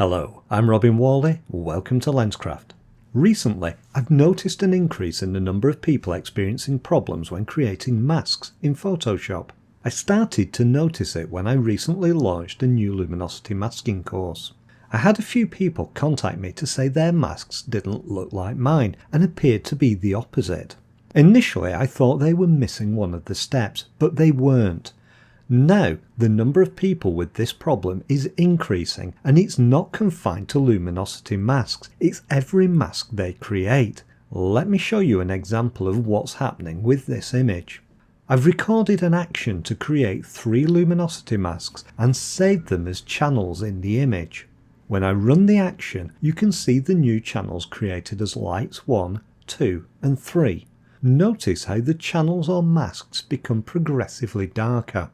Hello, I'm Whalley, welcome to Lenscraft. Recently, I've noticed an increase in the number of people experiencing problems when creating masks in Photoshop. I started to notice it when I recently launched a new luminosity masking course. I had a few people contact me to say their masks didn't look like mine and appeared to be the opposite. Initially I thought they were missing one of the steps, but they weren't. Now, the number of people with this problem is increasing, and it's not confined to luminosity masks, it's every mask they create. Let me show you an example of what's happening with this image. I've recorded an action to create 3 luminosity masks and saved them as channels in the image. When I run the action, you can see the new channels created as lights 1, 2 and 3. Notice how the channels or masks become progressively darker.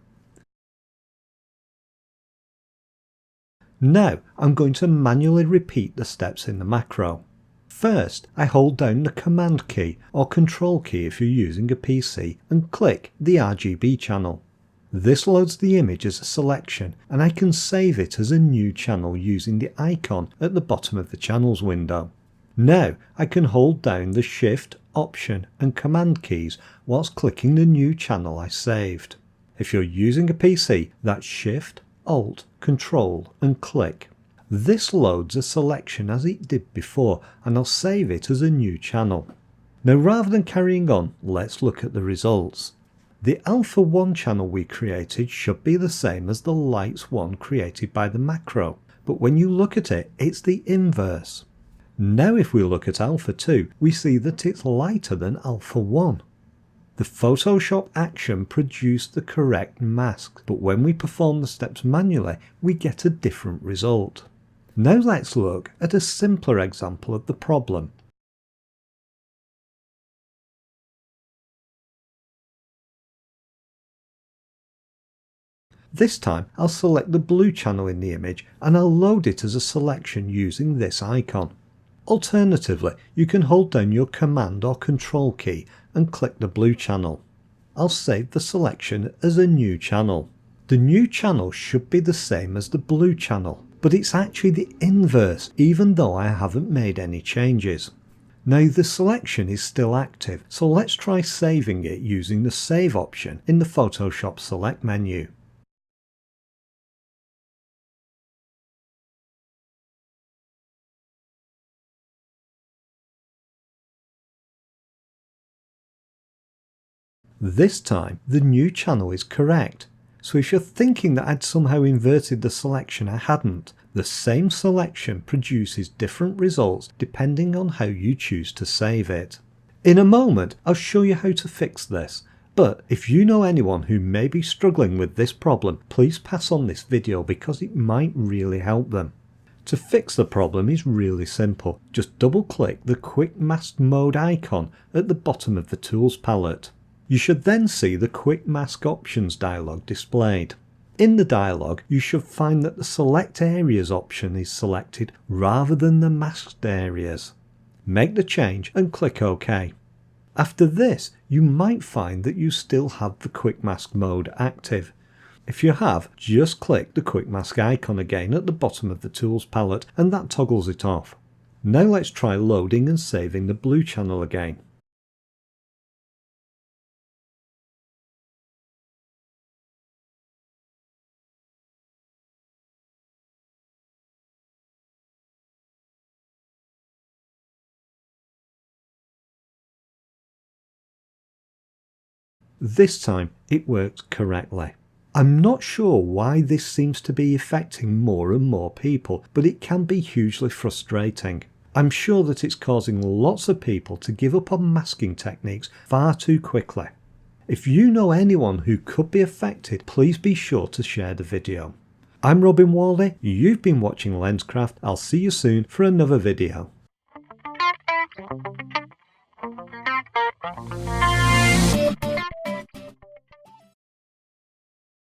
Now I'm going to manually repeat the steps in the macro. First, I hold down the Command key or Control key if you're using a PC and click the RGB channel. This loads the image as a selection and I can save it as a new channel using the icon at the bottom of the Channels window. Now I can hold down the Shift, Option and Command keys whilst clicking the new channel I saved. If you're using a PC, that's Shift, Alt, Control and click. This loads a selection as it did before and I'll save it as a new channel. Now rather than carrying on, let's look at the results. The Alpha 1 channel we created should be the same as the Lights 1 created by the macro, but when you look at it, it's the inverse. Now if we look at Alpha 2, we see that it's lighter than Alpha 1. The Photoshop action produced the correct mask, but when we perform the steps manually, we get a different result. Now let's look at a simpler example of the problem. This time I'll select the blue channel in the image and I'll load it as a selection using this icon. Alternatively, you can hold down your Command or Control key and click the blue channel. I'll save the selection as a new channel. The new channel should be the same as the blue channel, but it's actually the inverse even though I haven't made any changes. Now the selection is still active, so let's try saving it using the Save option in the Photoshop Select menu. This time the new channel is correct, so if you're thinking that I'd somehow inverted the selection, I hadn't. The same selection produces different results depending on how you choose to save it. In a moment I'll show you how to fix this, but if you know anyone who may be struggling with this problem, please pass on this video because it might really help them. To fix the problem is really simple, just double click the Quick Mask Mode icon at the bottom of the Tools palette. You should then see the Quick Mask Options dialog displayed. In the dialog, you should find that the Select Areas option is selected rather than the masked areas. Make the change and click OK. After this, you might find that you still have the Quick Mask mode active. If you have, just click the Quick Mask icon again at the bottom of the Tools palette and that toggles it off. Now let's try loading and saving the blue channel again. This time it worked correctly. I'm not sure why this seems to be affecting more and more people, but it can be hugely frustrating. I'm sure that it's causing lots of people to give up on masking techniques far too quickly. If you know anyone who could be affected, please be sure to share the video. I'm Whalley, you've been watching Lenscraft. I'll see you soon for another video.